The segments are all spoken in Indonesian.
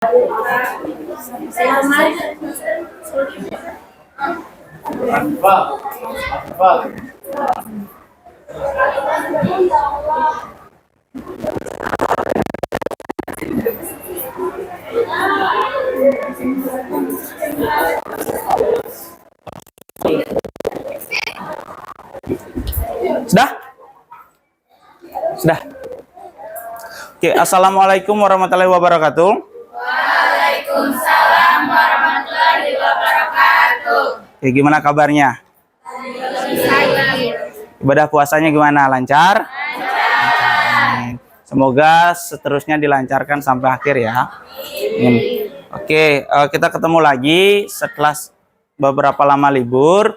Sudah? Sudah. Oke, assalamualaikum warahmatullahi wabarakatuh. Waalaikumsalam warahmatullahi wabarakatuh. Oke, gimana kabarnya? Ibadah puasanya gimana? Lancar? Lancar. Semoga seterusnya dilancarkan sampai akhir ya. Oke, kita ketemu lagi setelah beberapa lama libur.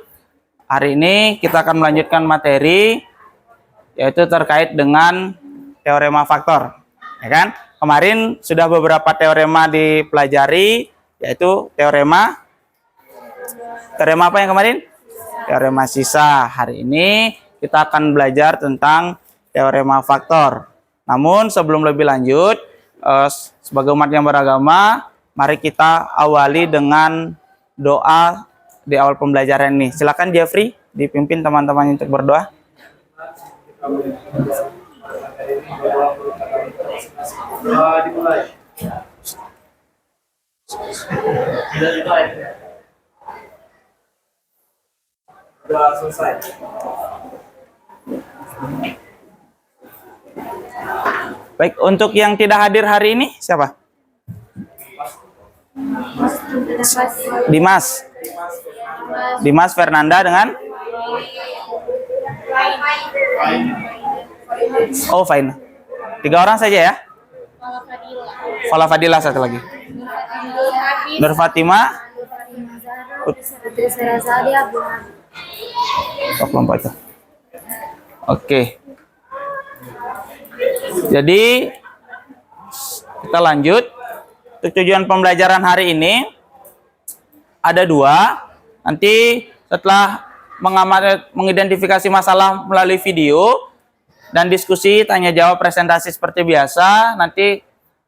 Hari ini kita akan melanjutkan materi, yaitu terkait dengan teorema faktor, ya kan? Kemarin sudah beberapa teorema dipelajari, yaitu teorema apa yang kemarin? Teorema sisa. Hari ini kita akan belajar tentang teorema faktor. Namun sebelum lebih lanjut, sebagai umat yang beragama, mari kita awali dengan doa di awal pembelajaran ini. Silakan Jeffrey dipimpin teman-teman untuk berdoa. Baik, untuk yang tidak hadir hari ini siapa? Dimas Fernanda dengan fine. 3 orang saja ya. Fala Fadila satu lagi. Nur Fatima. Oke. Jadi kita lanjut. Untuk tujuan pembelajaran hari ini ada 2. Nanti setelah mengidentifikasi masalah melalui video dan diskusi, tanya jawab, presentasi seperti biasa, nanti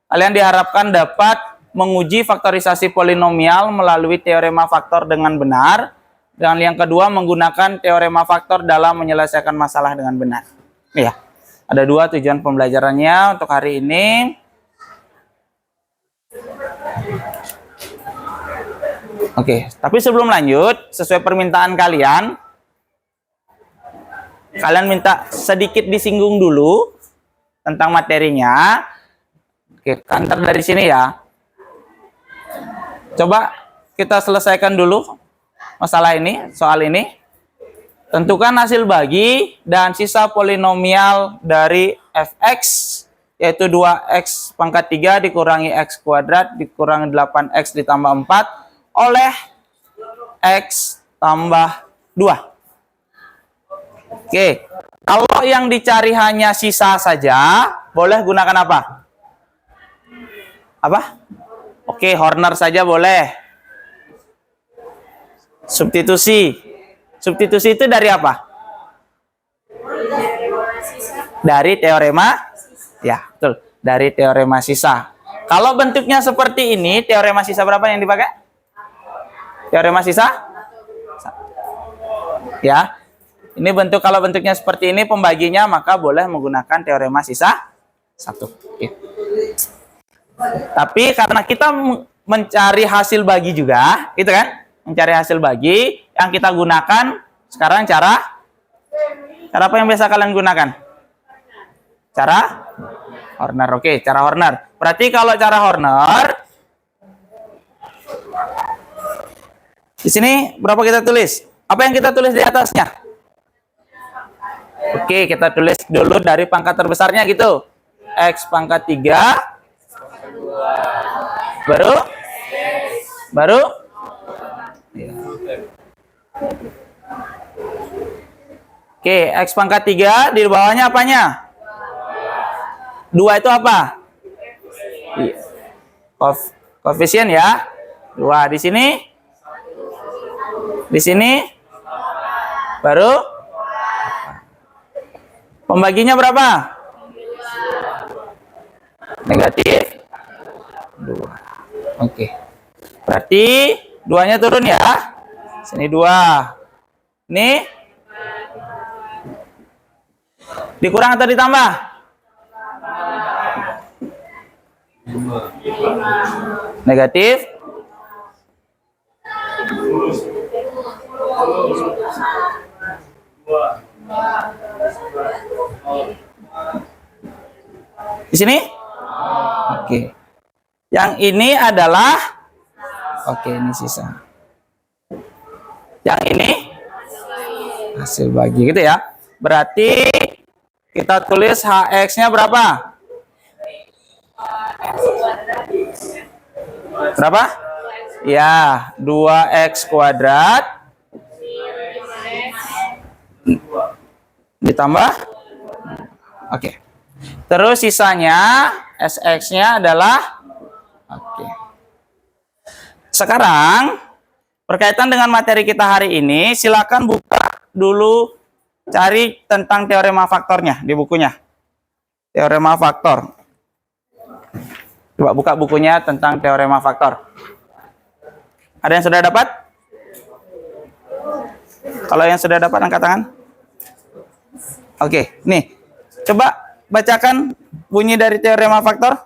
kalian diharapkan dapat menguji faktorisasi polinomial melalui teorema faktor dengan benar. Dan yang kedua, menggunakan teorema faktor dalam menyelesaikan masalah dengan benar. Iya, ada 2 tujuan pembelajarannya untuk hari ini. Oke, tapi sebelum lanjut, sesuai permintaan kalian minta sedikit disinggung dulu tentang materinya. Oke, kantor dari sini ya. Coba kita selesaikan dulu masalah ini, soal ini. Tentukan hasil bagi dan sisa polinomial dari fx, yaitu 2x pangkat 3 dikurangi x kuadrat dikurangi 8x ditambah 4 oleh x tambah 2. Oke, kalau yang dicari hanya sisa saja, boleh gunakan apa? Oke, Horner saja boleh. Substitusi. Substitusi itu dari apa? Dari teorema? Ya, betul. Dari teorema sisa. Kalau bentuknya seperti ini, teorema sisa berapa yang dipakai? Teorema sisa? Ya. Ini kalau bentuknya seperti ini pembaginya, maka boleh menggunakan teorema sisa 1. Oke. Tapi karena kita mencari hasil bagi juga, gitu kan? Mencari hasil bagi, yang kita gunakan sekarang cara apa yang biasa kalian gunakan? Cara Horner. Oke, cara Horner. Berarti kalau cara Horner, di sini berapa kita tulis? Apa yang kita tulis di atasnya? Oke, kita tulis dulu dari pangkat terbesarnya gitu. X pangkat 3. Baru? Ya. Oke, X pangkat 3, di bawahnya apanya? 2 itu apa? Koefisien ya. 2 di sini. Di sini. Baru? Pembaginya berapa? Negatif 2. Oke. Berarti 2-nya turun ya. Sini 2. Nih. Dikurang atau ditambah? Negatif. Di sini? Oke. Yang ini adalah ini sisa. Yang ini hasil bagi gitu ya. Berarti kita tulis HX-nya berapa? Berapa? Ya, 2X kuadrat ditambah. Oke. Terus sisanya SX-nya adalah Sekarang berkaitan dengan materi kita hari ini, silakan buka dulu cari tentang teorema faktornya di bukunya. Teorema faktor. Coba buka bukunya tentang teorema faktor. Ada yang sudah dapat? Kalau yang sudah dapat angkat tangan. Oke, nih. Coba bacakan bunyi dari teorema faktor.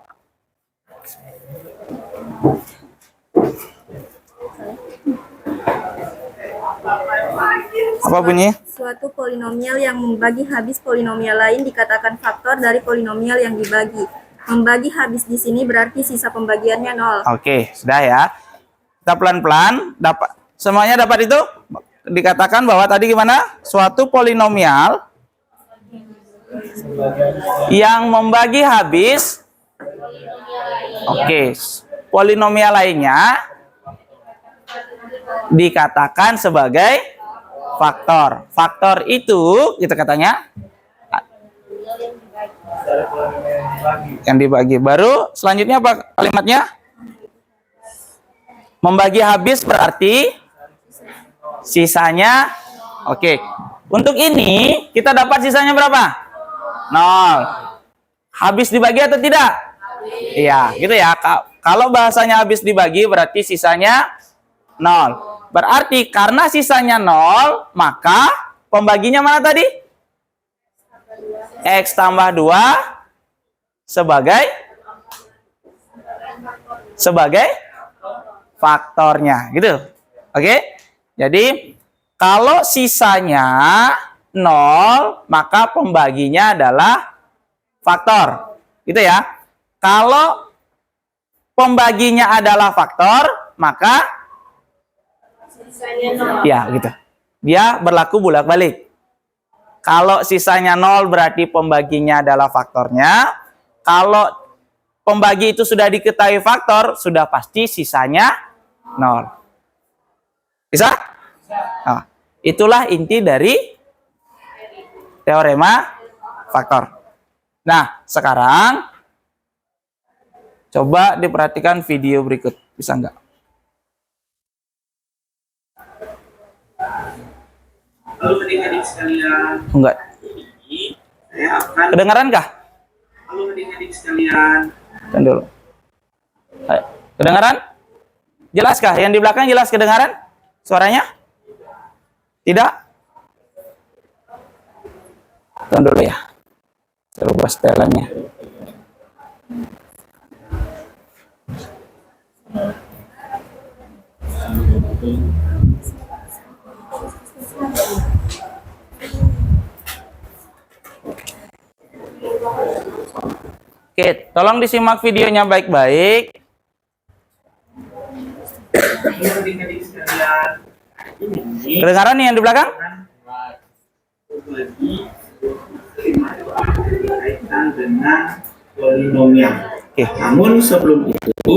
Apa bunyi? Suatu polinomial yang membagi habis polinomial lain dikatakan faktor dari polinomial yang dibagi. Membagi habis di sini berarti sisa pembagiannya 0. Oke, sudah ya. Kita pelan-pelan dapat semuanya dapat itu dikatakan bahwa tadi gimana? Suatu polinomial yang membagi habis polinomial lainnya dikatakan sebagai faktor. Faktor itu kita katanya yang dibagi. Baru selanjutnya apa kalimatnya? Membagi habis berarti sisanya. Oke. Untuk ini kita dapat sisanya berapa? 0. Habis dibagi atau tidak? Iya, gitu ya. Kalau bahasanya habis dibagi berarti sisanya 0. Berarti karena sisanya 0, maka pembaginya mana tadi? X tambah 2 sebagai faktornya, gitu. Oke? Jadi kalau sisanya 0, maka pembaginya adalah faktor. Gitu ya. Kalau pembaginya adalah faktor, maka ya gitu. Dia berlaku bolak-balik. Kalau sisanya 0 berarti pembaginya adalah faktornya. Kalau pembagi itu sudah diketahui faktor, sudah pasti sisanya 0. Bisa? Nah, itulah inti dari teorema faktor. Nah, sekarang coba diperhatikan video berikut. Bisa nggak? Lalu adik-adik sekalian, Enggak. saya akan Kedengaran kah? lalu adik-adik sekalian, Dan dulu. Ayo. Kedengaran? Jelaskah? Yang di belakang jelas kedengaran? Suaranya? Tidak? Tunggu dulu ya. Saya ubah setelannya. Oke, tolong disimak videonya baik-baik. lalu adik-adik sekalian, ini Kedengaran nih yang di belakang? berbagi berkaitan dengan polinomial. Oke. Namun sebelum itu,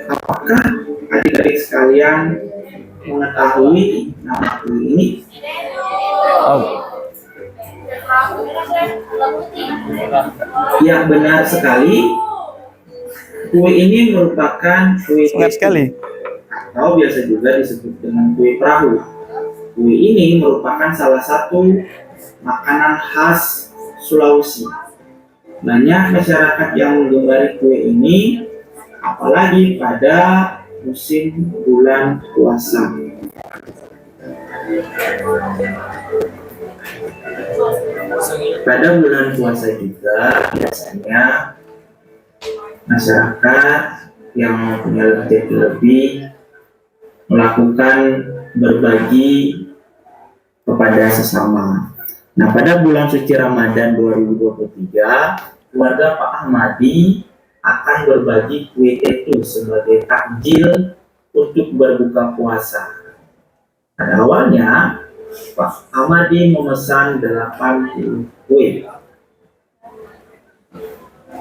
apakah adik-adik sekalian mengetahui nama kue ini? Oh, Yang benar sekali, kue ini merupakan kue sangat sekali. atau biasa juga disebut dengan kue perahu. Kue ini merupakan salah satu makanan khas Sulawesi. Banyak masyarakat yang menggemari kue ini apalagi pada musim bulan puasa. Pada bulan puasa juga biasanya masyarakat yang punya rezeki lebih melakukan berbagi kepada sesama. Nah, pada bulan suci Ramadan 2023, keluarga Pak Ahmadi akan berbagi kue tetu sebagai takjil untuk berbuka puasa. Pada awalnya, Pak Ahmadi memesan 80 kue.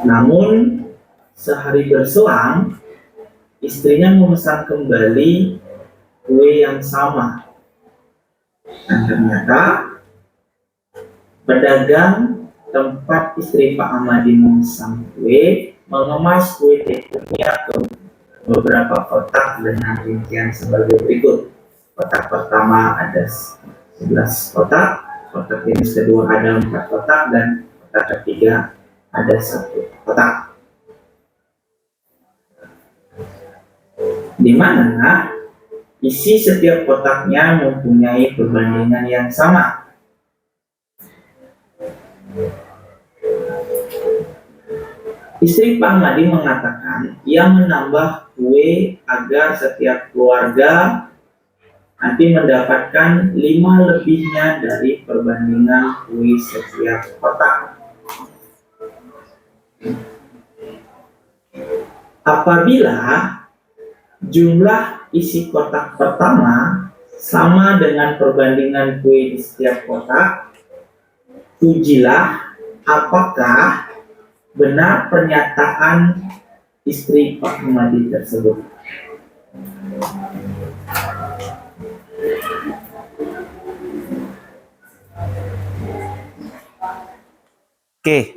Namun, sehari berselang, istrinya memesan kembali kue yang sama. Dan ternyata, pedagang tempat istri Pak Ahmadi memesan kue mengemas kue tetunya ke beberapa kotak dengan rincian sebagai berikut. Kotak pertama ada 11 kotak, kotak jenis kedua ada 4 kotak, dan kotak ketiga ada 1 kotak. Di mana isi setiap kotaknya mempunyai perbandingan yang sama. Istri Pak Ahmadi mengatakan ia menambah kue agar setiap keluarga nanti mendapatkan 5 lebihnya dari perbandingan kue setiap kotak. Apabila jumlah isi kotak pertama sama dengan perbandingan kue di setiap kotak, ujilah apakah benar pernyataan istri Pak Ahmadi tersebut. Oke.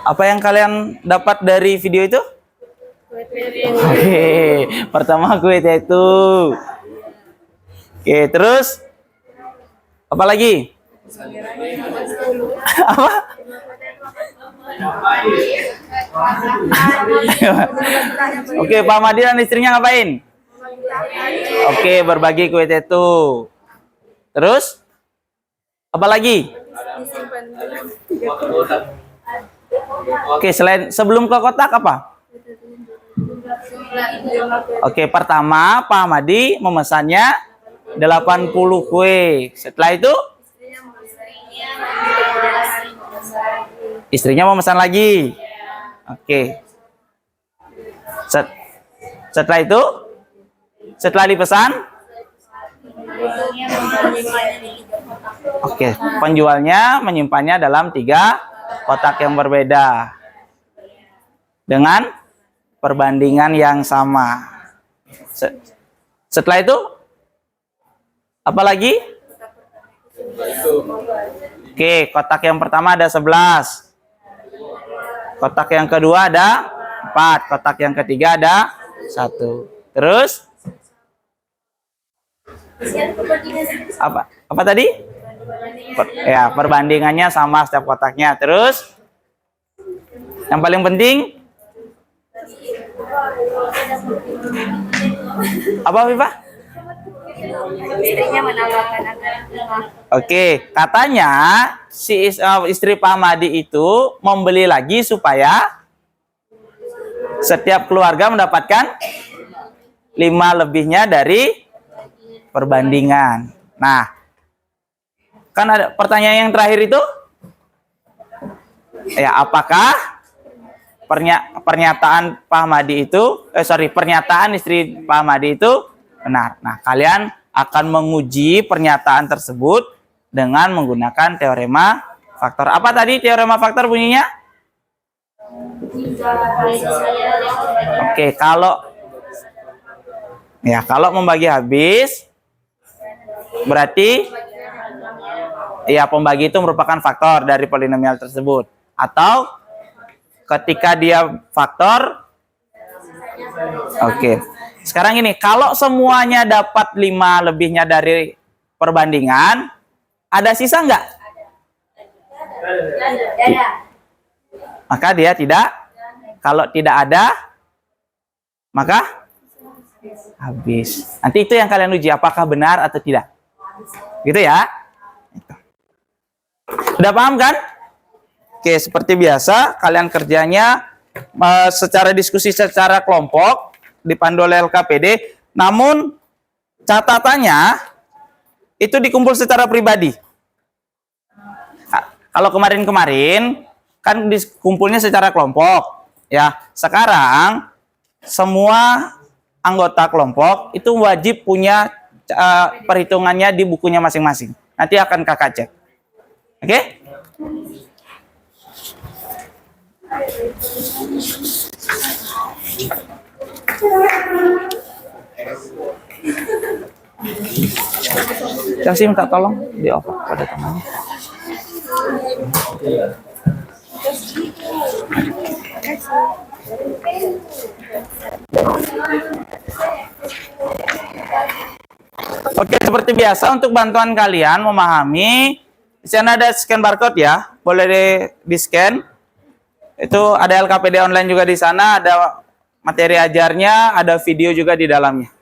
Apa yang kalian dapat dari video itu? Oke, pertama kue tetu. Oke, terus apa lagi? Apa? Oke, Pak Ahmadi dan istrinya ngapain? Oke, berbagi kue tetu. Terus apa lagi? Oke, selain sebelum ke kotak apa? Oke, pertama Pak Ahmadi memesannya 80 kue. Setelah itu istrinya memesan lagi. Oke. Setelah itu, setelah dipesan, oke, penjualnya menyimpannya dalam 3 kotak yang berbeda dengan perbandingan yang sama. Setelah itu apa lagi? Oke, kotak yang pertama ada 11. Kotak yang kedua ada 4. Kotak yang ketiga ada 1. Terus apa tadi? Ya, perbandingannya sama setiap kotaknya. Terus yang paling penting apa, Viva? Istrinya menambahkan agar Oke, katanya si istri Pak Ahmadi itu membeli lagi supaya setiap keluarga mendapatkan 5 lebihnya dari perbandingan. Nah, kan ada pertanyaan yang terakhir itu, ya, apakah pernyataan Pak Ahmadi itu, pernyataan istri Pak Ahmadi itu benar? Nah, kalian akan menguji pernyataan tersebut dengan menggunakan teorema faktor. Apa tadi teorema faktor bunyinya? Oke, kalau membagi habis berarti ya pembagi itu merupakan faktor dari polinomial tersebut. Atau ketika dia faktor, oke. Sekarang ini, kalau semuanya dapat 5 lebihnya dari perbandingan, ada sisa nggak? Maka dia tidak Kalau tidak ada, maka habis. Nanti itu yang kalian uji, apakah benar atau tidak. Gitu ya. Udah paham kan? Oke, seperti biasa, kalian kerjanya secara diskusi secara kelompok, dipandu oleh LKPD. Namun, catatannya, itu dikumpul secara pribadi. Kalau kemarin-kemarin, kan dikumpulnya secara kelompok. Ya, sekarang semua anggota kelompok itu wajib punya perhitungannya di bukunya masing-masing. Nanti akan kakak cek. Oke? Kasih minta tolong di off pada temannya. Oke, seperti biasa untuk bantuan kalian memahami, di sana ada scan barcode ya, boleh di scan. Itu ada LKPD online juga di sana, ada materi ajarnya, ada video juga di dalamnya.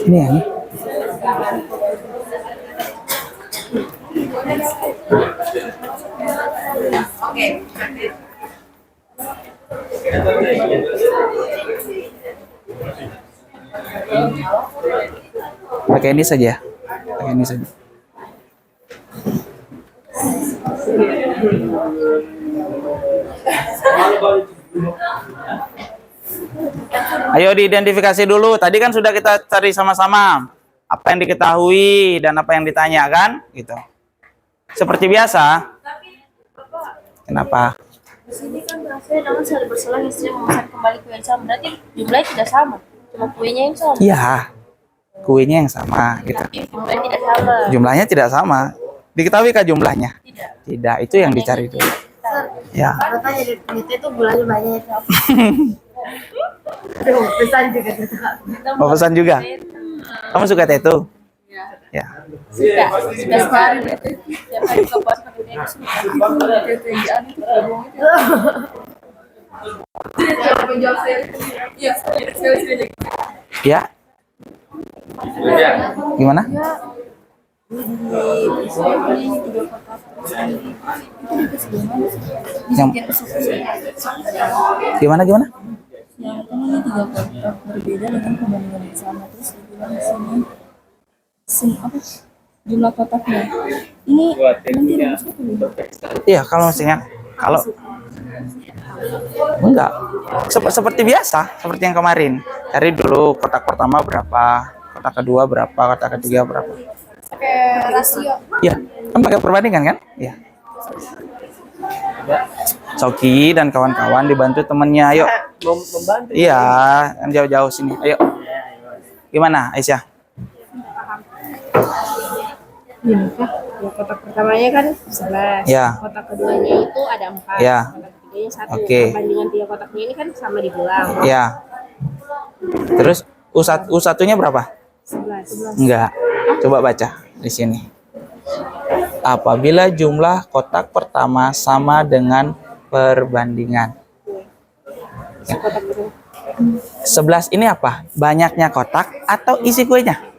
Ini ya, nih. Pakai ini saja. Pakai ini saja. Ayo diidentifikasi dulu. Tadi kan sudah kita cari sama-sama apa yang diketahui dan apa yang ditanyakan, gitu. Seperti biasa. Kenapa? Di sini kan rasanya dengan sekali berselang istrinya memesan kembali kue yang sama. Berarti jumlahnya tidak sama. Cuma kuenya yang sama. Iya. Kuenya yang sama, gitu. Tapi jumlahnya tidak sama. Jumlahnya tidak sama. Diketahui kah jumlahnya? Tidak. Tidak, itu yang dicari dulu. Ya. Katanya di duitnya itu bulannya banyak. Pesan juga gitu. Mau pesan juga? Kamu suka tattoo? Ya. Sudah sekali. Tiap hari ke pos pakai dia Ya. Gimana? Yang gimana? Yang ini 3 kotak berbeda dengan pembandingan yang sama, terus dibilang di sini apa jumlah kotaknya ini nanti rumusnya tuh. Iya, kalau enggak seperti biasa, seperti yang kemarin. Cari dulu kotak pertama berapa, kotak kedua berapa, kotak ketiga berapa. pakai rasio. Iya, kan pakai perbandingan kan? Iya. Soki dan kawan-kawan dibantu temennya, ayo. Membantu. Iya, kan jauh-jauh sini. Ayo. Gimana, Aisyah? Gini kah? Ya, kotak pertamanya kan 11. Ya. Kotak keduanya itu ada 4. Ya. Kotak ketiganya 1. Oke. Perbandingan 3 kotaknya ini kan sama dibilang. Iya. Terus U1-nya berapa? 11. Enggak. Coba baca di sini. Apabila jumlah kotak pertama sama dengan perbandingan. Ya. 11 ini apa? Banyaknya kotak atau isi kuenya?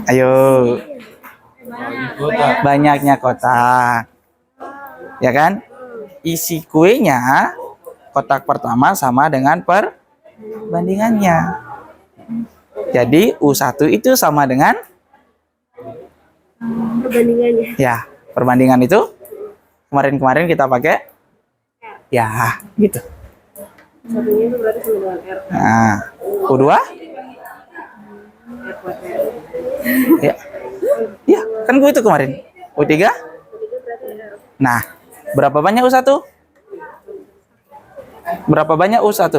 Ayo. Banyaknya kotak. Ya kan? Isi kuenya kotak pertama sama dengan perbandingannya. Jadi U1 itu sama dengan Perbandingannya. ya, perbandingan itu kemarin-kemarin kita pakai ya, gitu. Satunya itu berarti sama dengan R. Nah, U2? Ya. Ya, kan gue itu kemarin. U3? Nah, berapa banyak U1? Berapa banyak U1?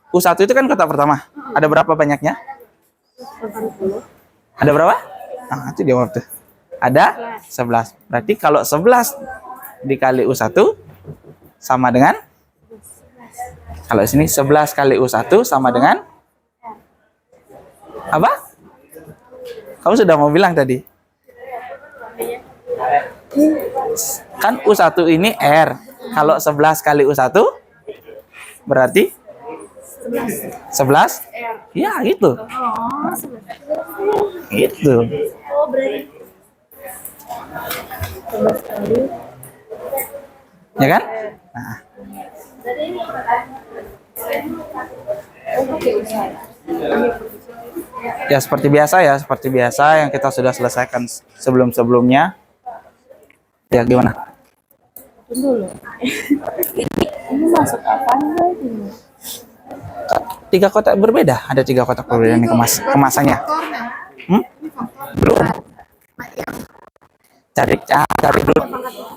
U1 itu kan kotak pertama. Ada berapa banyaknya? Ada berapa? Nah, itu jawab tuh. Ada 11. Berarti kalau 11 dikali U1 sama dengan, kalau sini 11 kali U1 sama dengan apa? Kamu sudah mau bilang tadi. Kan U1 ini R. Kalau 11 kali U1 berarti 11? Iya, gitu. Gitu. Oh, berarti Ya kan? Nah, ya seperti biasa yang kita sudah selesaikan sebelum-sebelumnya. Ya gimana? dulu. Ini masuk apa ini? 3 kotak berbeda, ada 3 kotak berbeda nih kemasannya. Belum. Cari dulu.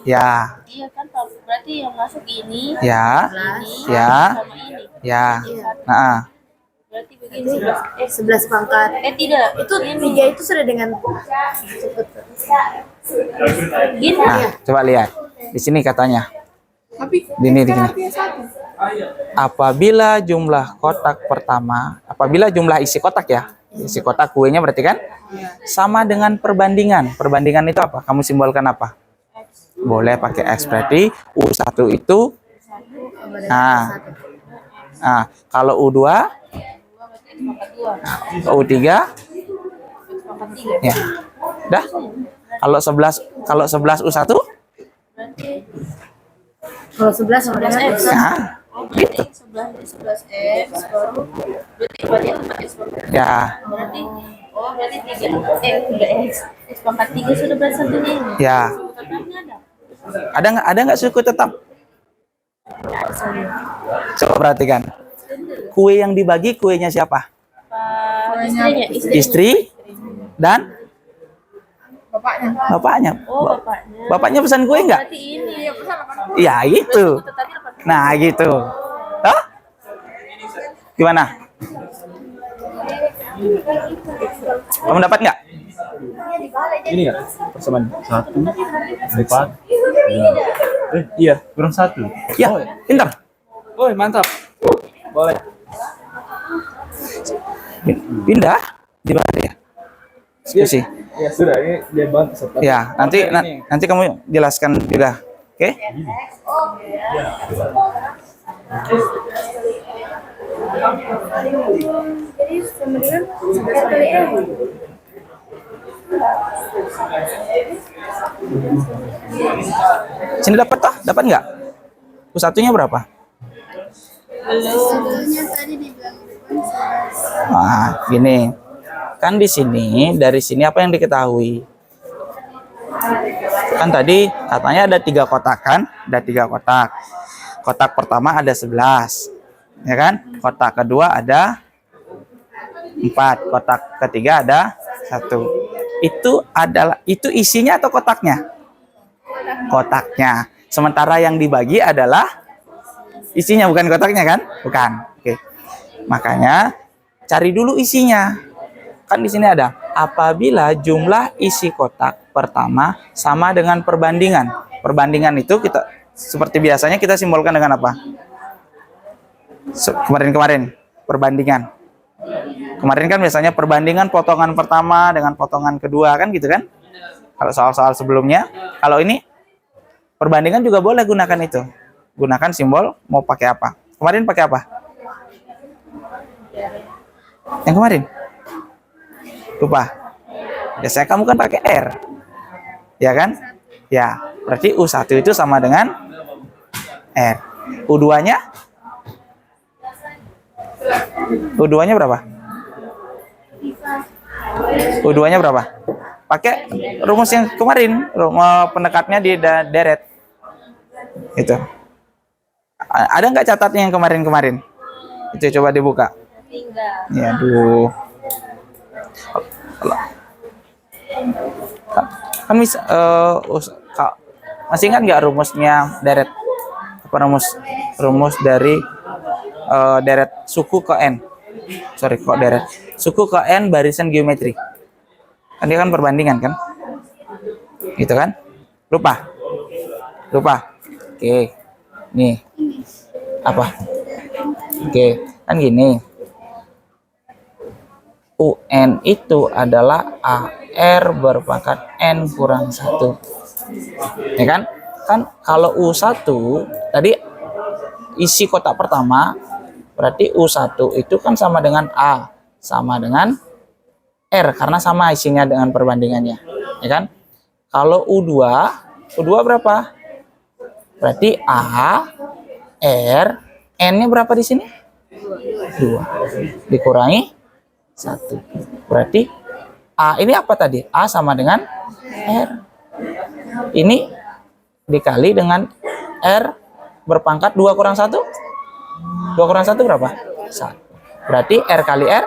Ya. Iya kan, berarti yang masuk ini, Ya. ini, Ya. sama ini. Ya. Nah, Berarti begini 11 pangkat. tidak. Itu 3 itu sudah dengan Gini. nah, coba lihat. Di sini katanya. Di sini. Apabila jumlah isi kotak ya, isi kotak kuenya berarti kan sama dengan perbandingan. Perbandingan itu apa? Kamu simbolkan apa? Boleh pakai X, berarti U1 itu, nah, kalau U2, U3, ya, dah. Kalau 11 U1, kalau 11 sama dengan X. nah, Oh, berarti 11 X baru berarti itu pakai X pangkat. ya, Berarti 3 X. X pangkat 3 sudah bersatunya ini. ya. Tetapnya ada. Ada nggak suku tetap? Coba perhatikan. Kue yang dibagi kuenya siapa? Istrinya. Istri dan bapaknya. Oh, bapaknya. Bapaknya pesan kue nggak? Berarti ini. Ya gitu. Tetapnya dapat. Nah gitu. Hah? Gimana? Kamu dapat nggak? Ini ya persamaan 1, 4, 2. Iya kurang 1. Ya, pintar. Woi mantap. Boleh. Pindah di mana ya? Diskusi. Ya sudah ini dia bantu serta. Ya, nanti kamu jelaskan juga. Oke? Jadi sama dengan 11 kali X. Sini dapat toh? Dapat nggak? U1-nya berapa? Satunya tadi dibilang Nah, gini. Kan di sini, dari sini apa yang diketahui? Kan tadi katanya ada 3 kotak kan? Ada 3 kotak. Kotak pertama ada 11. Ya kan? Kotak kedua ada 4. Kotak ketiga ada 1. Itu isinya atau kotaknya? Kotaknya. Sementara yang dibagi adalah isinya, bukan kotaknya kan? Bukan. Oke. Makanya cari dulu isinya. Kan di sini ada apabila jumlah isi kotak pertama sama dengan perbandingan. Perbandingan itu kita seperti biasanya kita simbolkan dengan apa? Kemarin perbandingan. Kemarin kan biasanya perbandingan potongan pertama dengan potongan kedua kan gitu kan? Kalau soal-soal sebelumnya, kalau ini perbandingan juga boleh gunakan itu. Gunakan simbol mau pakai apa? Kemarin pakai apa? Yang kemarin? Lupa. Biasanya kamu kan pakai R. Ya kan? Ya, berarti U1 itu sama dengan R. U2-nya? U2-nya berapa? U2-nya berapa? Pakai rumus yang kemarin, pendekatnya di deret. Itu. Ada nggak catatnya yang kemarin-kemarin? Itu coba dibuka. Tinggal. Ya, aduh. Kan bisa masih ingat nggak rumusnya deret? Apa rumus dari deret suku ke n. Sorry, kok deret. Suku ke n barisan geometri. Kan dia kan perbandingan kan? Gitu kan? Lupa? Lupa? Oke. Nih. Apa? Oke. Kan gini. UN itu adalah AR berpangkat N kurang 1. Ya kan? Kan kalau U1 tadi isi kotak pertama, berarti U1 itu kan sama dengan A, sama dengan R, karena sama isinya dengan perbandingannya. Ya kan? Kalau U2 berapa? Berarti A, R, N-nya berapa di sini? 2. Dikurangi 1. Berarti A ini apa tadi? A sama dengan R. Ini dikali dengan R berpangkat 2 kurang 1. 2 kurang 1 berapa? 1. Berarti R kali R.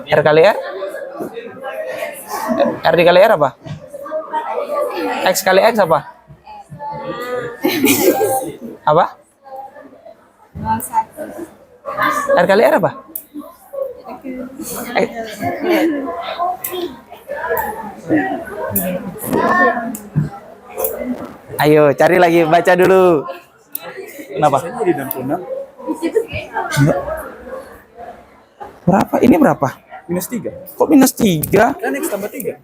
R kali R. R dikali R apa? X kali X apa? Apa? R kali R apa? Ayo cari lagi, baca dulu. Kenapa? Jadi 66 Berapa? Ini berapa? -3. Kok -3? Kan X tambah 3.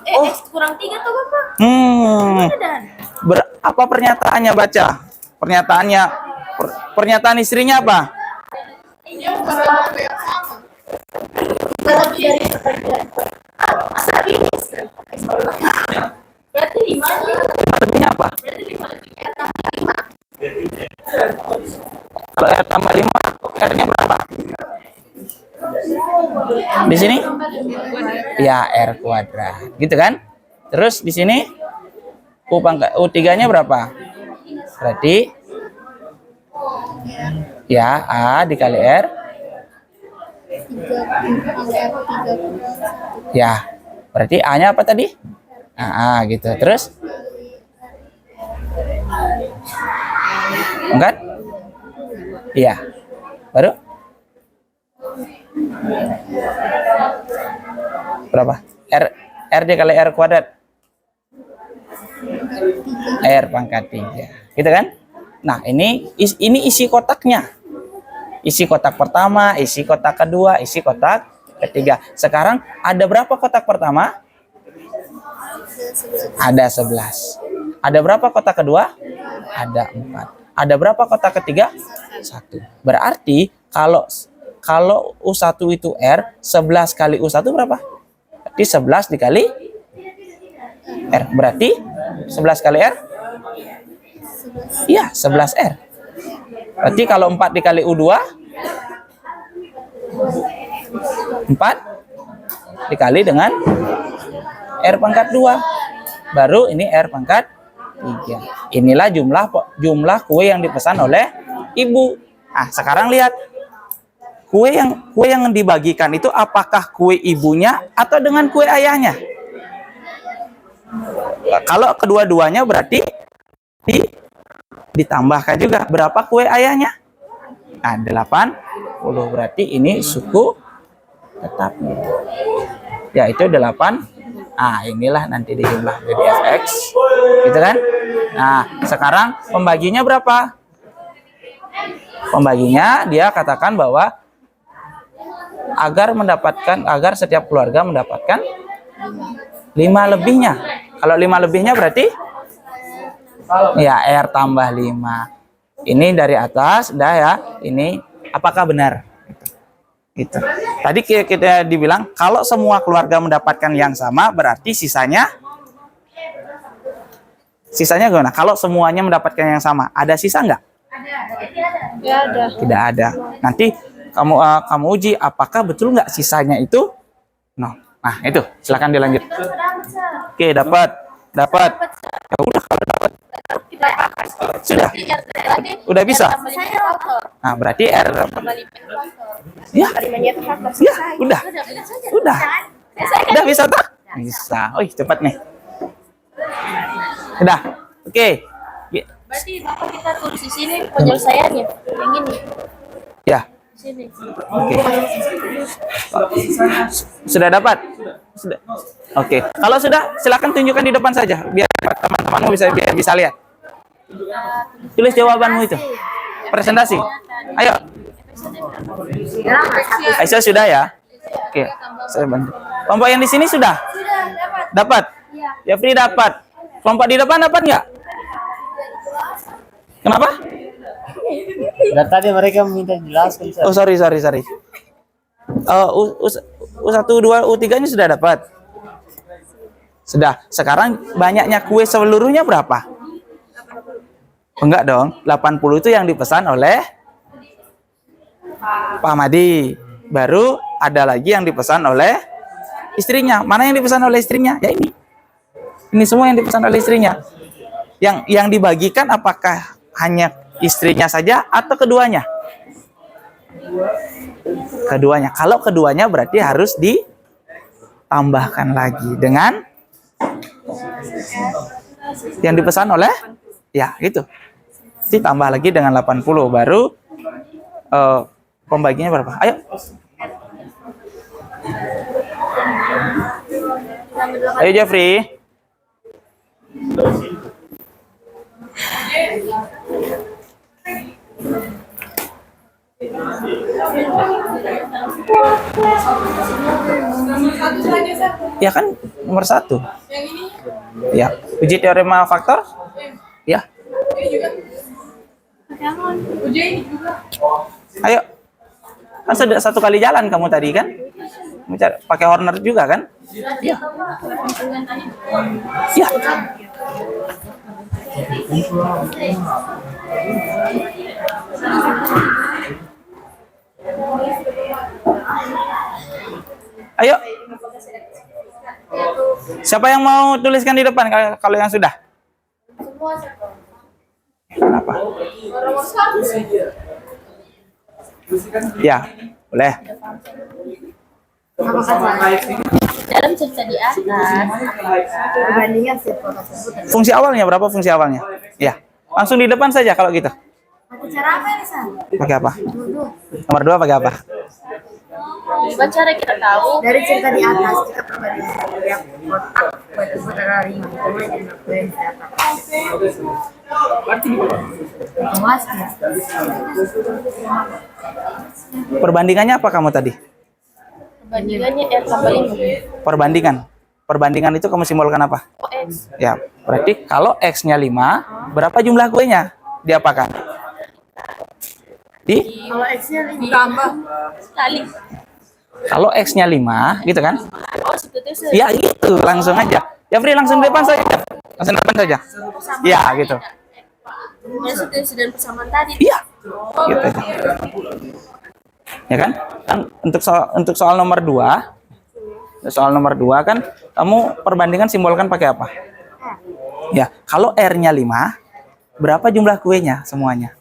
X kurang 3 tuh Bapak. Apa pernyataannya, baca? Pernyataannya, pernyataan istrinya apa? Berarti 5 Lebihnya apa? Kalau R tambah 5, R-nya berapa? Di sini? Ya, R kuadrat. Gitu kan? Terus di sini U3-nya berapa? Berarti ya A dikali R. Ya, berarti A-nya apa tadi? A gitu. Terus? Enggak? Iya. Baru? Berapa? R dikali R kuadrat. R pangkat 3. Gitu kan? Nah, ini isi kotaknya. Isi kotak pertama, isi kotak kedua, isi kotak ketiga. Sekarang ada berapa kotak pertama? Ada 11. Ada berapa kotak kedua? Ada 4. Ada berapa kotak ketiga? 1. Berarti kalau U1 itu R, 11 kali U1 berapa? Berarti 11 dikali R. Berarti 11 kali R? Iya, 11 R. Berarti kalau 4 dikali U2, 4 dikali dengan R pangkat 2. Baru ini R pangkat 3. Inilah jumlah kue yang dipesan oleh ibu. Nah, sekarang lihat. Kue yang dibagikan itu apakah kue ibunya atau dengan kue ayahnya? Kalau kedua-duanya berarti ditambahkan juga. Berapa kue ayahnya? Nah, 80. Berarti ini suku tetapnya. Yaitu 8. Inilah nanti dijumlah jadi fx. Gitu kan? Nah, sekarang pembaginya berapa? Pembaginya dia katakan bahwa agar setiap keluarga mendapatkan 5 lebihnya. Kalau 5 lebihnya berarti ya R tambah 5. Ini dari atas, dah ya. Ini apakah benar? Gitu. Tadi kita dibilang kalau semua keluarga mendapatkan yang sama, berarti sisanya gimana? Kalau semuanya mendapatkan yang sama, ada sisa nggak? ada. Tidak ada. Nanti kamu uji apakah betul nggak sisanya itu 0. Nah, itu silakan dilanjut. Oke, dapat. Ya udah, kalau dapat sudah. Udah bisa. Nah, berarti R. Ya. Ya, udah. Udah bisa tak? Bisa. Cepat nih. Udah. Oke. Berarti Bapak kita tulis di sini penyelesaiannya. Yang ini. Ya. Di sini. Oke. Sudah dapat? Sudah. Oke. Kalau sudah, silakan tunjukkan di depan saja biar teman-temanmu bisa lihat. Tulis jawabanmu itu. Presentasi. Ayo. Aisyah sudah ya? Oke. Saya bantu. Kelompok yang di sini sudah? Dapat. Jeffrey dapat. Kelompok di depan dapat nggak? Kenapa? Dan tadi mereka minta jelaskan. Oh, sorry. U1, U2, U3-nya sudah dapat? Sudah. Sekarang banyaknya kue seluruhnya berapa? Enggak dong. 80 itu yang dipesan oleh Pak Madi. Baru ada lagi yang dipesan oleh istrinya. Mana yang dipesan oleh istrinya? Ya ini. Ini semua yang dipesan oleh istrinya. Yang dibagikan apakah hanya istrinya saja atau keduanya? Keduanya. Kalau keduanya berarti harus ditambahkan lagi dengan yang dipesan oleh, ya itu. Ditambah lagi dengan 80 baru pembagiannya berapa? Ayo. Ayo Jeffrey. Ya kan nomor 1. Ya, uji teorema faktor. Ya. Ayo. Kan sudah 1 kali jalan kamu tadi kan? Pakai Horner juga kan? Ya. Ya. Ayo. Siapa yang mau tuliskan di depan kalau yang sudah? Kenapa? Ya, boleh. Dalam cerita di atas. Perbandingan sirkel tersebut. Fungsi awalnya berapa fungsi awalnya? Ya, langsung di depan saja kalau gitu. Pakai cara apa ini, San? Pakai apa? Dulu. Nomor 2 pakai apa? Gimana cara kita tahu? Dari cerita di atas, jika perbandingan setiap kotak kue tersebut adalah 5, kemudian jumlah kue yang terdapat. Luasnya. Perbandingannya apa kamu tadi? Perbandingannya R tambah 5. Perbandingan itu kamu simbolkan apa? X. Ya, berarti kalau X-nya 5, berapa jumlah kuenya? Diapakan? Kalau X-nya ditambah Sekali. Kalau X-nya 5, gitu kan? Oh, seperti itu. Ya gitu, langsung aja. Jeffrey langsung depan saja. Langsung depan saja. Ya, gitu. Substitusi dan persamaan tadi. Iya. Gitu aja. Ya kan? Untuk soal nomor 2, kan kamu perbandingan simbolkan pakai apa? Ya, kalau R-nya 5, berapa jumlah kuenya semuanya?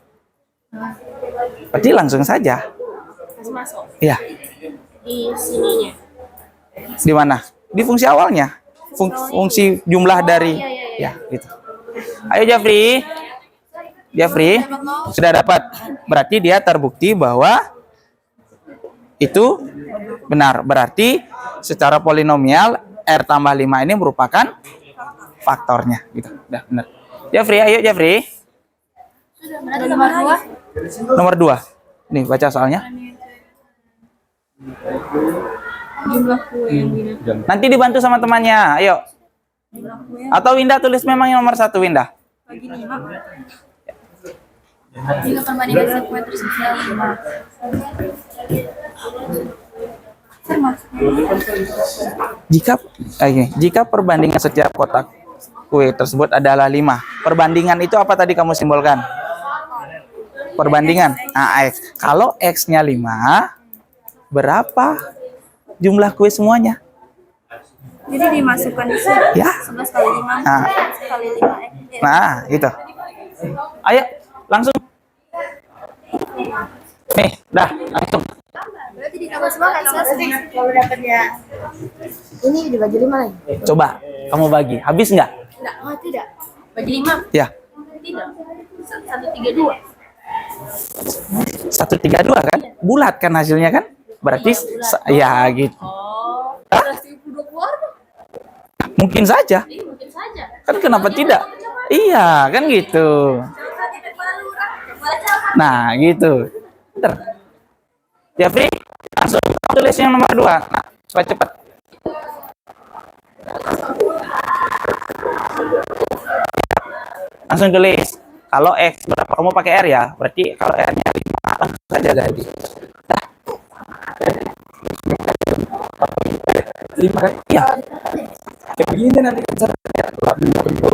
Berarti langsung saja. Masuk. Ya, Di sininya. di mana? Di fungsi awalnya. Fungsi jumlah dari ya, gitu. Ayo Jeffrey sudah dapat. Berarti dia terbukti bahwa itu benar. Berarti secara polinomial R tambah 5 ini merupakan faktornya gitu. Udah benar. Jeffrey. Sudah nomor 2. Nomor 2. Nih, baca soalnya. Jumlah kue yang didapat. Nanti dibantu sama temannya. Ayo. Atau Winda tulis memang yang nomor 1, Winda. Bagi 5. Jika perbandingan setiap kue tersebut adalah 5. Jika perbandingan setiap kotak kue tersebut adalah 5. Perbandingan itu apa tadi kamu simbolkan? Perbandingan. Nah, X. Kalau X-nya 5, berapa jumlah kue semuanya? Jadi dimasukkan di sini. Ya. 11 kali 5. Nah. 11 kali 5. Nah, gitu. Ayo, langsung. Nih, dah, langsung. berarti ditambah semua kan selesai. Kalau dapatnya ini dibagi 5 lagi. Coba, kamu bagi. Habis nggak? Tidak, tidak. Bagi 5. Ya. Tidak. 132. 132 kan? Bulat kan hasilnya kan? Berarti ya gitu. Oh, berarti 22 keluarga. Mungkin saja. Iya, mungkin saja. Kan kenapa tidak? Iya, kan gitu. Nah, gitu. Bentar. Jeffrey, langsung tulis yang nomor 2. Nah, supaya cepat. Langsung tulis. Kalau X berapa kamu pakai R ya? Berarti kalau R-nya 5 langsung saja jadi. Dah. 5 kan? Iya. Kayak begini nanti cara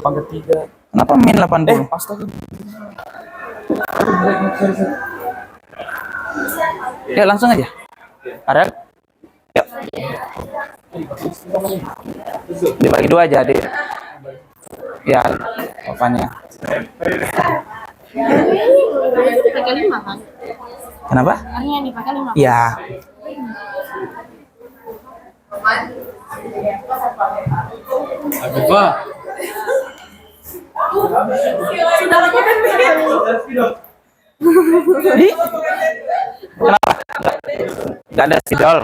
pangkat 3. Kenapa min 80? Astaga. Ya langsung aja. Ada. Yuk. Dibagi 2 aja, Adik. Ya, apanya? Itu dipakai 5 kan? Kenapa? Hanya dipakai 5. Ya. Apa? Ih, kenapa? Gak ada spidol.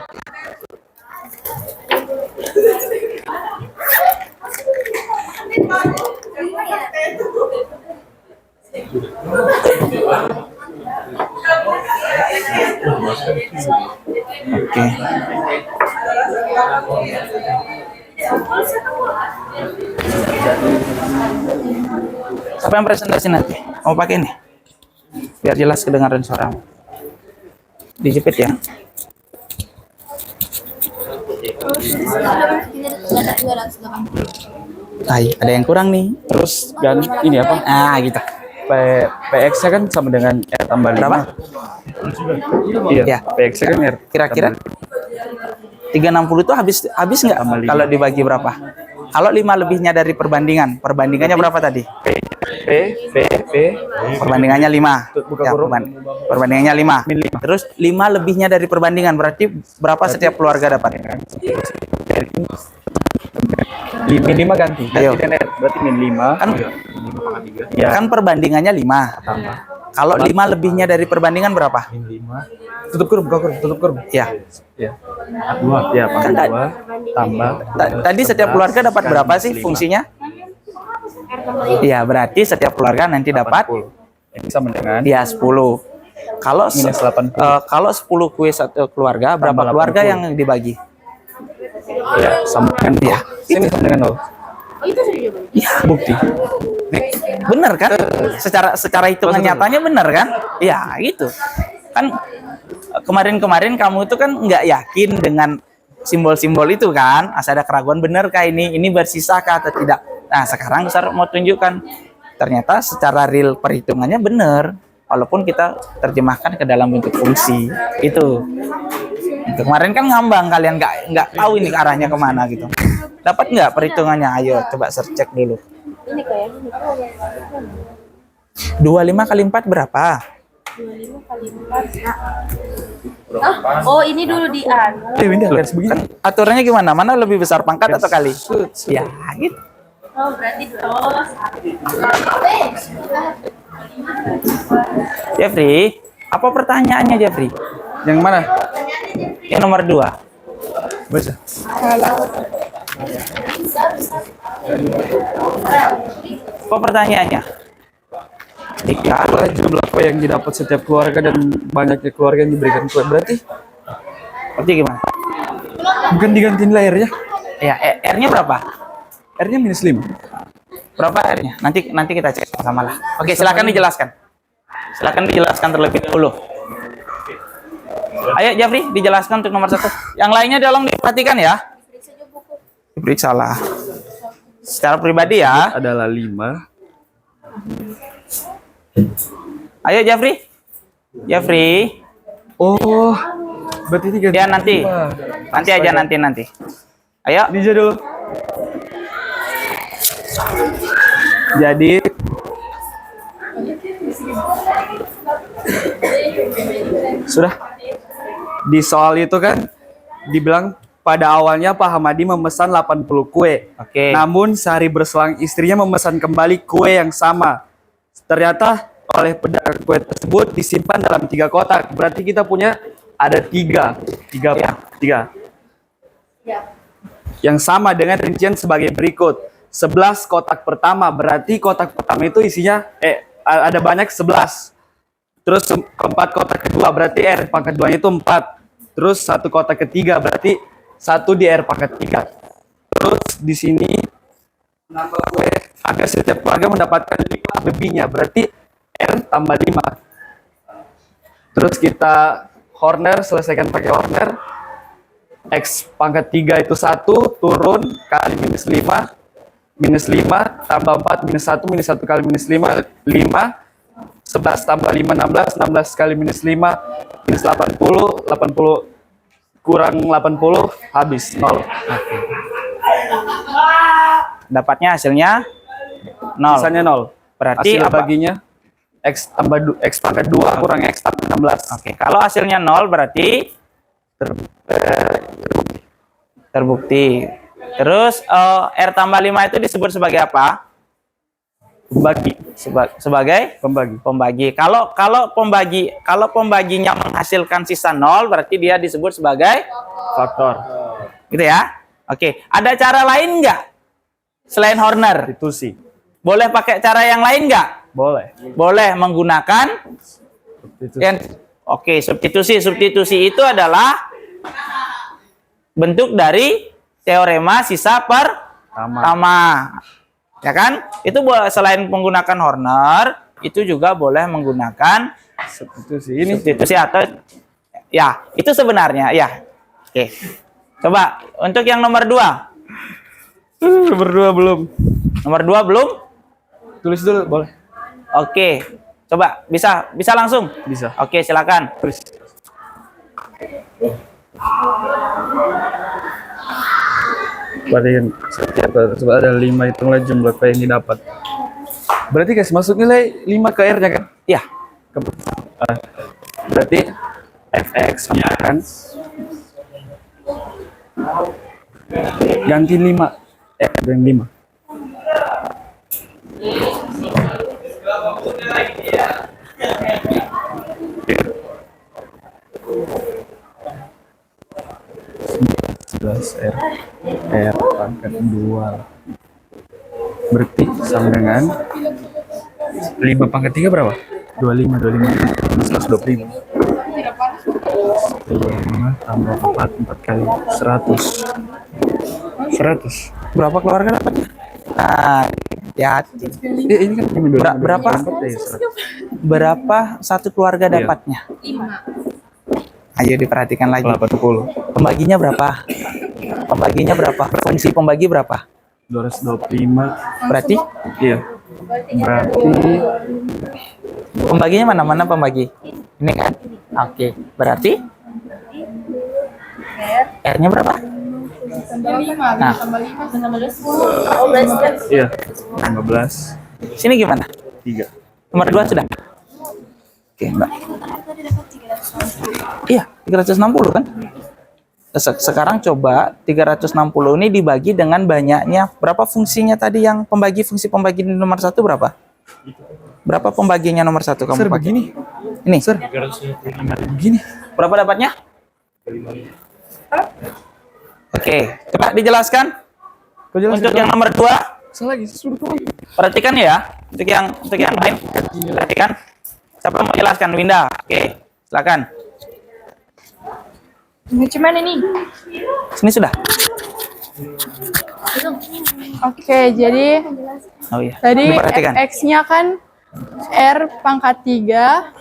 Oke. Siapa yang presentasi nanti? Mau pakai ini? Biar jelas kedengaran suaramu. Dijepit ya. Ada yang kurang nih. Terus dan ini apa? Ah, gitu. PX nya kan sama dengan R tambah 5. Berapa? Iya, Ya. PX nya kan R. Kira-kira 360 itu habis nggak Tambah 5. kalau dibagi berapa? Kalau 5 lebihnya dari perbandingan, perbandingannya berapa tadi? P. Perbandingannya 5. Buka Ya, huruf. perbandingannya 5. Min 5. Terus 5 lebihnya dari perbandingan berarti berapa setiap keluarga dapat? Min 5 ganti. Ayo. Ganti dengan R. Berarti min 5. Kan Ya. kan perbandingannya 5. Tambah. Kalau 5 lebihnya dari perbandingan berapa? Min 5. Tutup kurung, buka kurung, tutup kurung. Ya. Ya. 2. Ya, Kan pangkat 2 tambah. Tadi setiap keluarga dapat berapa sih fungsinya? Iya, berarti setiap keluarga nanti dapat 80. Ini sama dengan ya 10. Kalau minus 80. kalau 10 kue satu keluarga, berapa Tambah keluarga 80. yang dibagi? Ya, sama dengan Ya, Ini sama dengan 0. Oh, itu sudah jawabannya. ya, Bukti. benar kan? Secara hitungan nyatanya benar kan? Ya, gitu. Kan kemarin-kemarin kamu itu kan nggak yakin dengan simbol-simbol itu kan? Asal ada keraguan benar kah ini bersisa kah atau tidak? Nah, sekarang Ustaz mau tunjukkan ternyata secara real perhitungannya benar. Walaupun kita terjemahkan ke dalam bentuk fungsi itu. Kemarin kan ngambang kalian nggak tahu ini arahnya kemana gitu. Dapat nggak perhitungannya? Ayo coba cek dulu. Ini kayaknya 25 kali 4 berapa? 25 kali 4. Oh, ini dulu di anu. Kan aturannya gimana? Mana lebih besar pangkat atau kali? Ya, gitu. Oh, berarti 2. Jeffrey, apa pertanyaannya Jeffrey? Yang mana? Yang nomor 2. Baca. Apa pertanyaannya? Jika Apa jumlah kue yang didapat setiap keluarga dan banyaknya keluarga yang diberikan kue, berarti gimana? bukan digantiin layarnya. Ya, R-nya berapa? R-nya minus 5. Berapa R-nya? Nanti kita cek sama lah. Oke, silakan dijelaskan. Silakan dijelaskan terlebih dahulu. Ayo Jeffrey, dijelaskan untuk nomor 1. Yang lainnya tolong diperhatikan ya. Diperiksa lah. Secara pribadi ya. Adalah 5. Ayo Jeffrey. Jeffrey. Oh, berarti ini ganti. Ya nanti. Nanti aja nanti. Ayo. Ini aja dulu. Jadi sudah di soal itu kan dibilang pada awalnya Pak Hamadi memesan 80 kue. Oke. Namun sehari berselang istrinya memesan kembali kue yang sama. Ternyata oleh pedagang kue tersebut disimpan dalam 3 kotak. Berarti kita punya ada 3 yang sama dengan rincian sebagai berikut. 11 kotak pertama, berarti kotak pertama itu isinya ada banyak 11. Terus 4 kotak kedua berarti R pangkat 2 itu 4. Terus 1 kotak ketiga berarti 1 di R pangkat 3. Terus di sini nambah kue agar setiap keluarga mendapatkan 5 lebihnya, berarti R tambah 5. Terus kita Horner, selesaikan pakai Horner. X pangkat 3 itu 1 turun kali minus 5 tambah 4 minus 1 kali minus 5 11 tambah 5 16 kali minus 5 minus 80 kurang 80 habis 0. Dapatnya hasilnya 0. Sisanya 0. Berarti Hasil apa? baginya X tambah X pangkat 2 kurang X tambah 16. Oke, kalau hasilnya 0 berarti terbukti. Terus R tambah 5 itu disebut sebagai apa? Pembagi. Sebagai pembagi. Kalau pembaginya menghasilkan sisa 0 berarti dia disebut sebagai Faktor. gitu ya. Oke, ada cara lain nggak selain Horner? Substitusi. Boleh pakai cara yang lain nggak? Boleh. Boleh menggunakan substitusi. Substitusi itu adalah bentuk dari teorema sisa pertama. Ya kan? Itu selain menggunakan Horner, itu juga boleh menggunakan substitusi atau ya, itu sebenarnya ya. Oke. Coba untuk yang nomor 2. Nomor 2 belum. Nomor 2 belum? Tulis dulu boleh. Oke. Coba bisa langsung? Bisa. Oke, silakan. Tulis. Berarti setiap tersebut ada 5, hitunglah jumlah kue yang didapat. Berarti kasih masuk nilai 5 ke R-nya kan? Ya. Berarti fx sama kan ganti 5 dengan 5. R pangkat 2 berarti sama dengan 5 pangkat 3 berapa? 25 125 tambah 4 kali 100 berapa keluarga dapatnya? Ya. Ini kan Berapa satu keluarga Iya. dapatnya? 5. Ayo diperhatikan lagi. 80. Pembaginya berapa? Fungsi pembagi berapa? 225. Berarti Iya. Berarti pembaginya mana pembagi? Ini kan? Oke. Berarti R-nya berapa? Nah, Oh, berarti iya 15 sini gimana? 3. Nomor 2 sudah? Oke, Mbak. Iya, 360 kan? Sekarang coba 360 ini dibagi dengan banyaknya. Berapa fungsinya tadi yang fungsi pembagi di nomor 1 berapa? Berapa pembaginya nomor 1 kamu Sir, pakai? begini. Ini. Sir, begini. Berapa dapatnya? Oke, coba dijelaskan. Untuk yang nomor 2, Salah lagi, suruh tuh. perhatikan ya. Untuk yang lain, perhatikan. Siapa mau jelaskan? Winda. Oke, silakan. Cuman ini. Sini sudah. Oke, jadi Oh iya. tadi Diperhatikan. X-nya kan R pangkat 3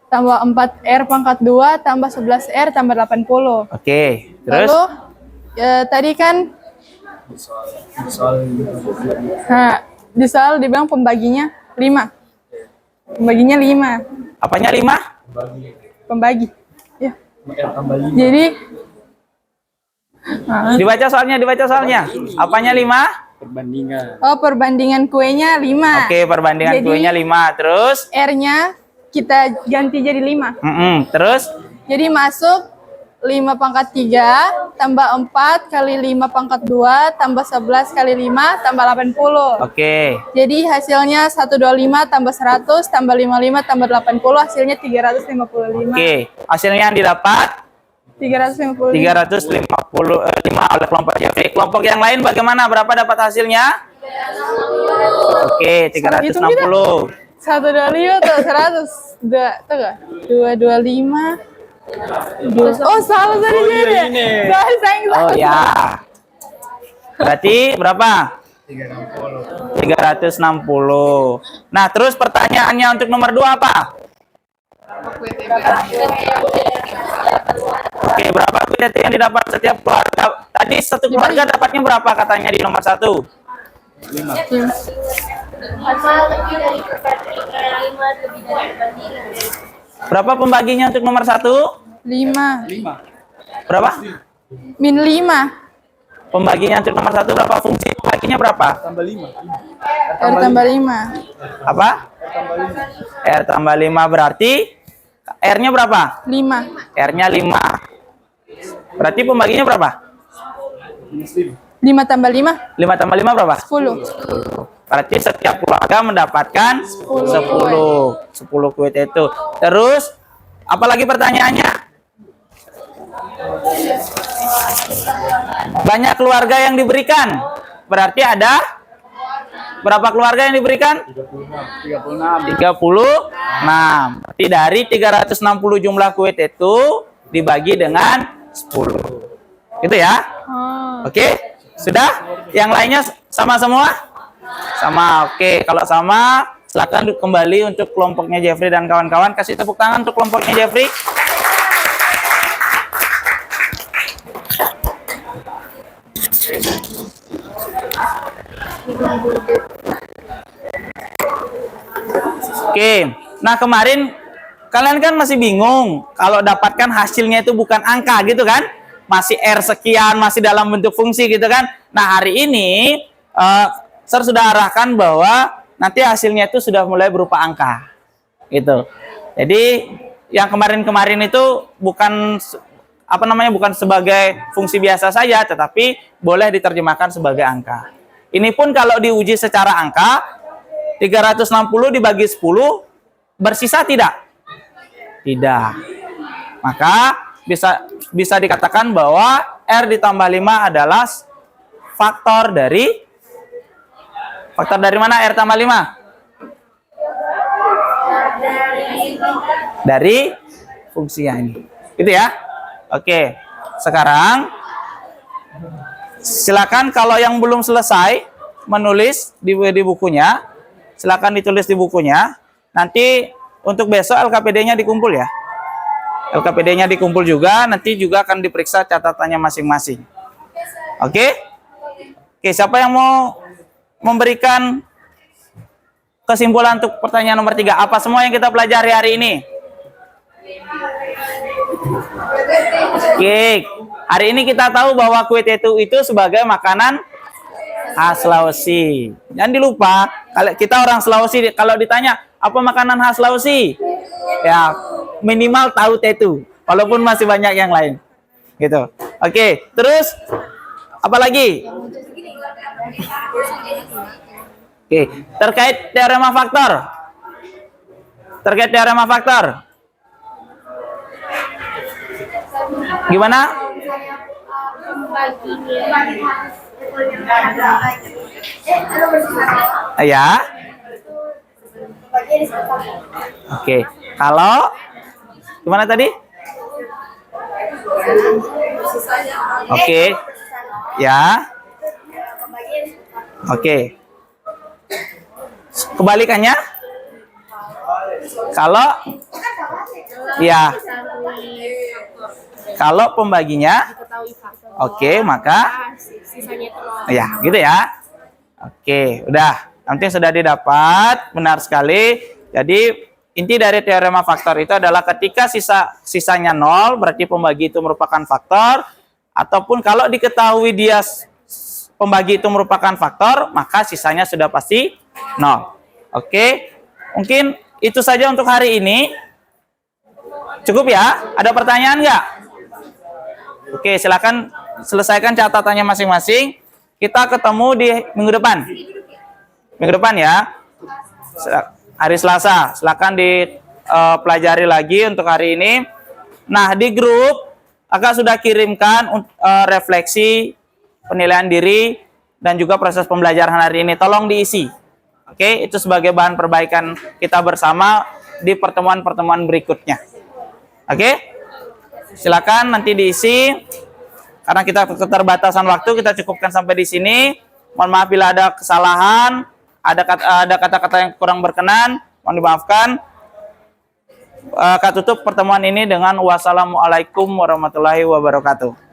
tambah 4R pangkat 2 tambah 11R tambah 80. Oke, terus Lalu tadi kan di soal dibilang pembaginya 5. Pembaginya 5. apanya 5? Pembagi. Ya. Jadi Dibaca soalnya. Apanya 5? Perbandingan. perbandingan kuenya 5. Oke, perbandingan Jadi- kuenya 5. Terus? R-nya kita ganti jadi 5. Terus? Jadi masuk 5 pangkat 3 tambah 4 kali 5 pangkat 2 tambah 11 kali 5 tambah 80. Oke. Jadi hasilnya 125 tambah 100 tambah 55 tambah 80 hasilnya 355. Oke. Hasilnya yang didapat 355. 355 oleh kelompok Jeffrey. Kelompok yang lain bagaimana? Berapa dapat hasilnya? Oke, 360. 125 tuh 100. 225. Oh, salah tadi jadi. Oh ya. Berarti berapa? 360. Nah, terus pertanyaannya untuk nomor 2 apa? Oke, berapa QTT yang didapat setiap keluarga? Tadi satu keluarga dapatnya berapa katanya di nomor 1? 5 lebih dari perbandingan. Berapa pembaginya untuk nomor 1? 5. Berapa? Min 5. Pembaginya untuk nomor 1 berapa? Fungsi pembaginya berapa? R tambah 5. Apa? R tambah 5 berarti R-nya berapa? 5. R-nya 5. Berarti pembaginya berapa? 5 tambah 5. 5 tambah 5 berapa? 10. Berarti setiap keluarga mendapatkan 10 kuit itu. Terus, apalagi pertanyaannya? Banyak keluarga yang diberikan. Berarti ada berapa keluarga yang diberikan? 36. Berarti dari 360 jumlah kuit itu dibagi dengan 10. Gitu ya? Oke? Sudah? Yang lainnya sama semua? Sama. Oke, kalau sama silakan kembali untuk kelompoknya Jeffrey dan kawan-kawan. Kasih tepuk tangan untuk kelompoknya Jeffrey. Oke. Nah, kemarin kalian kan masih bingung kalau dapatkan hasilnya itu bukan angka gitu kan? Masih R sekian, masih dalam bentuk fungsi gitu kan? Nah, hari ini Sir sudah arahkan bahwa nanti hasilnya itu sudah mulai berupa angka, gitu. Jadi yang kemarin-kemarin itu bukan bukan sebagai fungsi biasa saja, tetapi boleh diterjemahkan sebagai angka. Ini pun kalau diuji secara angka, 360 dibagi 10 bersisa tidak? Tidak. Maka bisa dikatakan bahwa R ditambah 5 adalah faktor dari mana R tambah 5? Dari fungsi yang ini. Gitu ya? Oke. Sekarang silakan kalau yang belum selesai menulis di bukunya, silakan ditulis di bukunya. Nanti untuk besok LKPD-nya dikumpul ya. LKPD-nya dikumpul juga, nanti juga akan diperiksa catatannya masing-masing. Oke? Oke, siapa yang mau memberikan kesimpulan untuk pertanyaan nomor 3? Apa semua yang kita pelajari hari ini? Oke, hari ini kita tahu bahwa kue tetu itu sebagai makanan khas Sulawesi. Jangan dilupa, kalau kita orang Sulawesi, kalau ditanya apa makanan khas Sulawesi, ya minimal tahu tetu, walaupun masih banyak yang lain, gitu. Oke, terus apa lagi? Oke, terkait teorema faktor. Gimana? Ya. Oke, kalau gimana tadi? Oke. Ya. Oke. Kebalikannya? Kalau ya. Kalau pembaginya oke, maka ya, gitu ya. Oke, udah. Nanti sudah didapat, benar sekali. Jadi inti dari teorema faktor itu adalah ketika sisanya 0, berarti pembagi itu merupakan faktor, ataupun kalau diketahui dia pembagi itu merupakan faktor, maka sisanya sudah pasti 0. Oke, mungkin itu saja untuk hari ini. Cukup ya? Ada pertanyaan nggak? Oke, silakan selesaikan catatannya masing-masing. Kita ketemu di minggu depan. Minggu depan ya. Hari Selasa. Silakan dipelajari lagi untuk hari ini. Nah, di grup Kakak sudah kirimkan refleksi penilaian diri dan juga proses pembelajaran hari ini. Tolong diisi. Oke, itu sebagai bahan perbaikan kita bersama di pertemuan-pertemuan berikutnya. Oke? Silakan nanti diisi. Karena kita keterbatasan waktu, kita cukupkan sampai di sini. Mohon maaf bila ada kesalahan, ada kata-kata yang kurang berkenan, mohon dimaafkan. Kak tutup pertemuan ini dengan wassalamualaikum warahmatullahi wabarakatuh.